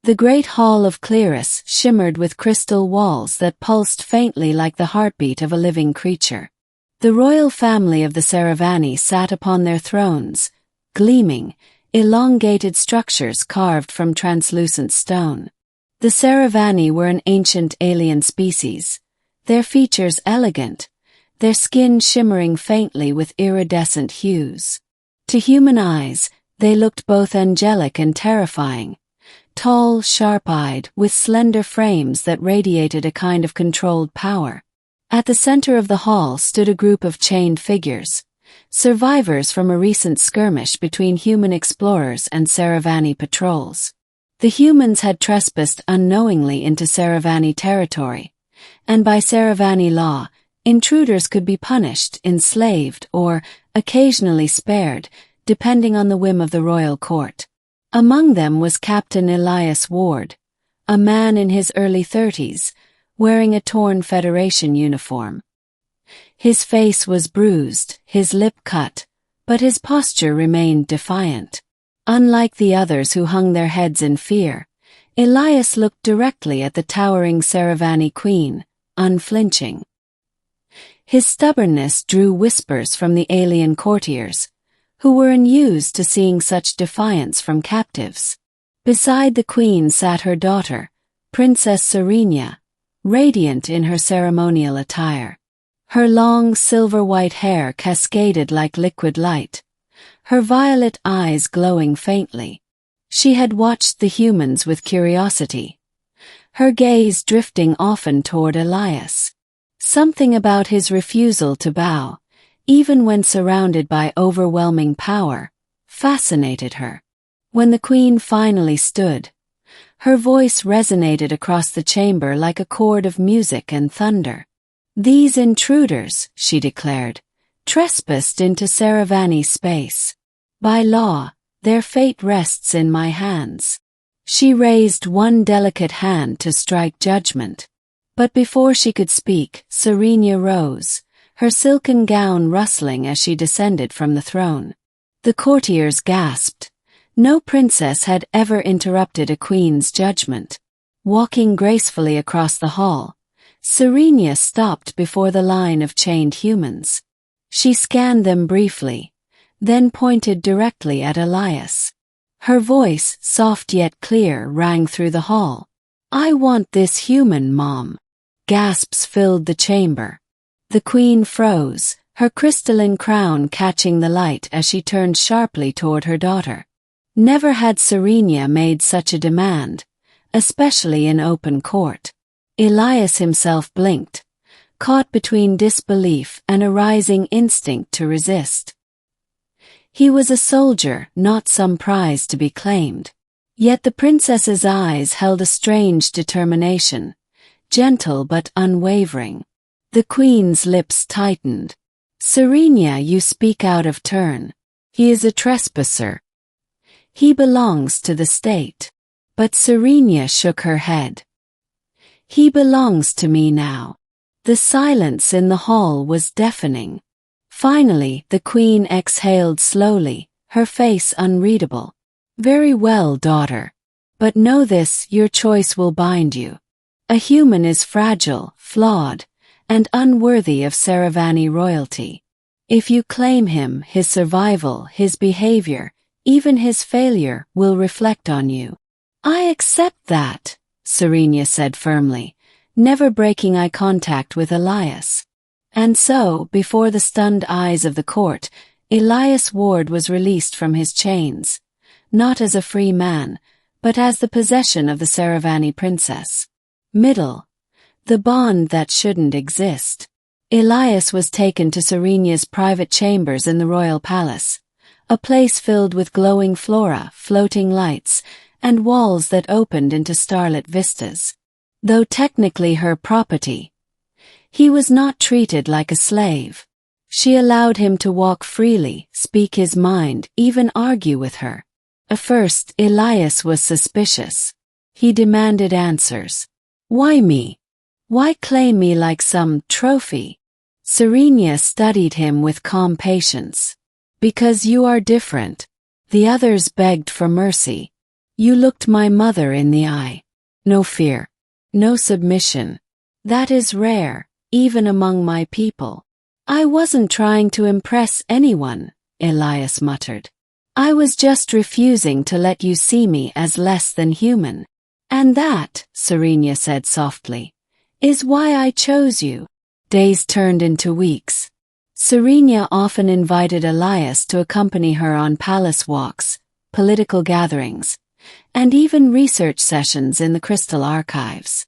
The great hall of Klyrris shimmered with crystal walls that pulsed faintly like the heartbeat of a living creature. The royal family of the Serevani sat upon their thrones, gleaming, elongated structures carved from translucent stone. The Serevani were an ancient alien species, their features elegant, their skin shimmering faintly with iridescent hues. To human eyes, they looked both angelic and terrifying, tall, sharp-eyed, with slender frames that radiated a kind of controlled power. At the center of the hall stood a group of chained figures, survivors from a recent skirmish between human explorers and Serevani patrols. The humans had trespassed unknowingly into Serevani territory, and by Serevani law, intruders could be punished, enslaved, or occasionally spared, depending on the whim of the royal court. Among them was Captain Elias Ward, a man in his early 30s, wearing a torn Federation uniform. His face was bruised, his lip cut, but his posture remained defiant. Unlike the others who hung their heads in fear, Elias looked directly at the towering Serevani queen, unflinching. His stubbornness drew whispers from the alien courtiers, who were unused to seeing such defiance from captives. Beside the queen sat her daughter, Princess Serenya, radiant in her ceremonial attire. Her long silver-white hair cascaded like liquid light, her violet eyes glowing faintly. She had watched the humans with curiosity, her gaze drifting often toward Elias. Something about his refusal to bow, even when surrounded by overwhelming power, fascinated her. When the queen finally stood, her voice resonated across the chamber like a chord of music and thunder. "These intruders," she declared, "trespassed into Serevani space. By law, their fate rests in my hands." She raised one delicate hand to strike judgment. But before she could speak, Serenya rose, her silken gown rustling as she descended from the throne. The courtiers gasped. No princess had ever interrupted a queen's judgment. Walking gracefully across the hall, Serenya stopped before the line of chained humans. She scanned them briefly, then pointed directly at Elias. Her voice, soft yet clear, rang through the hall. "I want this human, Mom." Gasps filled the chamber. The queen froze, her crystalline crown catching the light as she turned sharply toward her daughter. Never had Serenya made such a demand, especially in open court. Elias himself blinked, caught between disbelief and a rising instinct to resist. He was a soldier, not some prize to be claimed. Yet the princess's eyes held a strange determination, gentle but unwavering. The queen's lips tightened. "Serenya, you speak out of turn. He is a trespasser. He belongs to the state." But Serenya shook her head. "He belongs to me now." The silence in the hall was deafening. Finally, the queen exhaled slowly, her face unreadable. "Very well, daughter. But know this, your choice will bind you. A human is fragile, flawed, and unworthy of Serevani royalty. If you claim him, his survival, his behavior, even his failure, will reflect on you." "I accept that," Serenya said firmly, never breaking eye contact with Elias. And so, before the stunned eyes of the court, Elias Ward was released from his chains, not as a free man, but as the possession of the Serevani princess. Middle. The bond that shouldn't exist. Elias was taken to Serenya's private chambers in the royal palace, a place filled with glowing flora, floating lights, and walls that opened into starlit vistas. Though technically her property, he was not treated like a slave. She allowed him to walk freely, speak his mind, even argue with her. At first, Elias was suspicious. He demanded answers. "Why me? Why claim me like some trophy?" Serenya studied him with calm patience. "Because you are different." The others begged for mercy. You looked my mother in the eye. No fear. No submission. That is rare, even among my people. I wasn't trying to impress anyone, Elias muttered. I was just refusing to let you see me as less than human. And that, Serenya said softly, is why I chose you. Days turned into weeks. Serenya often invited Elias to accompany her on palace walks, political gatherings, and even research sessions in the crystal archives.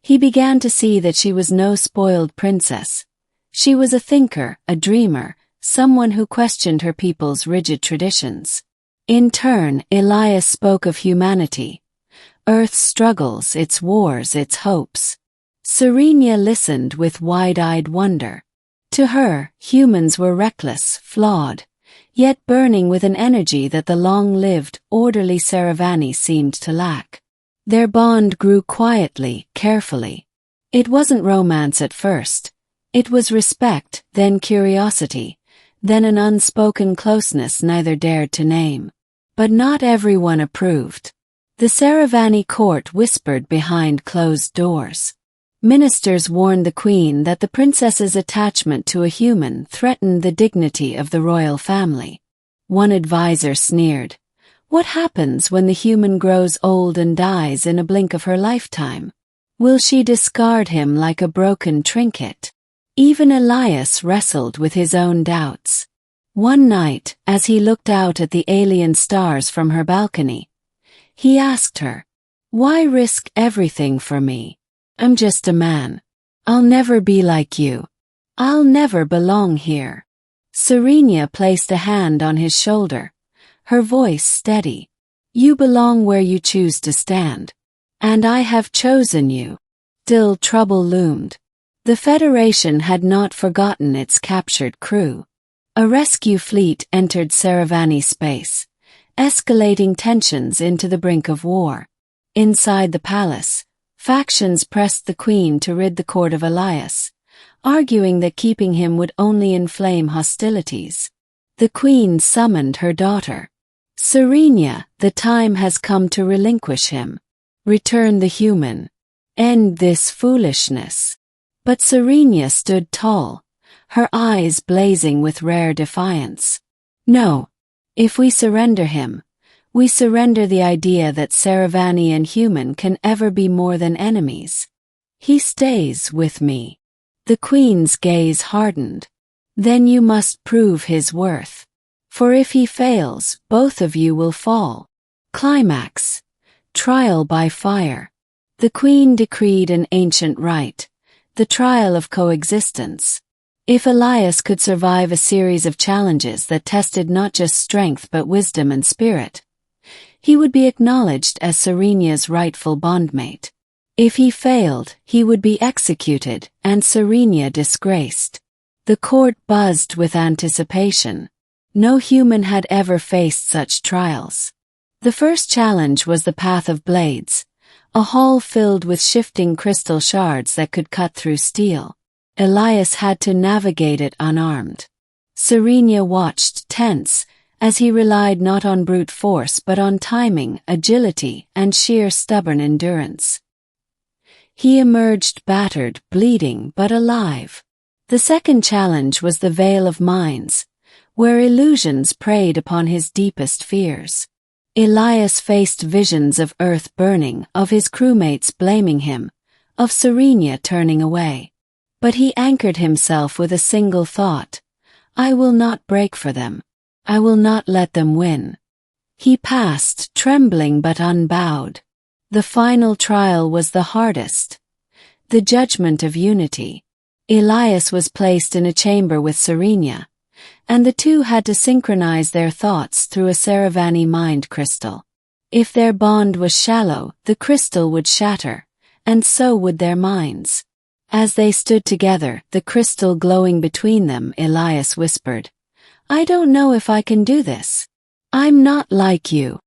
He began to see that she was no spoiled princess. She was a thinker, a dreamer, someone who questioned her people's rigid traditions. In turn, Elias spoke of humanity, Earth's struggles, its wars, its hopes. Serenya listened with wide-eyed wonder. To her, humans were reckless, flawed, yet burning with an energy that the long-lived, orderly Serevani seemed to lack. Their bond grew quietly, carefully. It wasn't romance at first. It was respect, then curiosity, then an unspoken closeness neither dared to name. But not everyone approved. The Serevani court whispered behind closed doors. Ministers warned the queen that the princess's attachment to a human threatened the dignity of the royal family. One advisor sneered, "What happens when the human grows old and dies in a blink of her lifetime? Will she discard him like a broken trinket?" Even Elias wrestled with his own doubts. One night, as he looked out at the alien stars from her balcony, he asked her, "Why risk everything for me? I'm just a man. I'll never be like you. I'll never belong here." Serenya placed a hand on his shoulder, her voice steady. "You belong where you choose to stand. And I have chosen you." Still trouble loomed. The Federation had not forgotten its captured crew. A rescue fleet entered Serevani space, escalating tensions into the brink of war. Inside the palace, factions pressed the queen to rid the court of Elias, arguing that keeping him would only inflame hostilities. The queen summoned her daughter. "Serenya, the time has come to relinquish him. Return the human. End this foolishness." But Serenya stood tall, her eyes blazing with rare defiance. "No. If we surrender him, we surrender the idea that Serevani and human can ever be more than enemies. He stays with me." The queen's gaze hardened. "Then you must prove his worth. For if he fails, both of you will fall." Climax. Trial by fire. The queen decreed an ancient rite, the trial of coexistence. If Elias could survive a series of challenges that tested not just strength but wisdom and spirit, he would be acknowledged as Serenya's rightful bondmate. If he failed, he would be executed and Serenya disgraced. The court buzzed with anticipation. No human had ever faced such trials. The first challenge was the Path of Blades, a hall filled with shifting crystal shards that could cut through steel. Elias had to navigate it unarmed. Serenya watched, tense, as he relied not on brute force but on timing, agility, and sheer stubborn endurance. He emerged battered, bleeding, but alive. The second challenge was the Veil of Minds, where illusions preyed upon his deepest fears. Elias faced visions of Earth burning, of his crewmates blaming him, of Serenya turning away. But he anchored himself with a single thought: "I will not break for them. I will not let them win." He passed, trembling but unbowed. The final trial was the hardest. The judgment of unity. Elias was placed in a chamber with Serenya, and the two had to synchronize their thoughts through a Serevani mind crystal. If their bond was shallow, the crystal would shatter, and so would their minds. As they stood together, the crystal glowing between them, Elias whispered, "I don't know if I can do this. I'm not like you."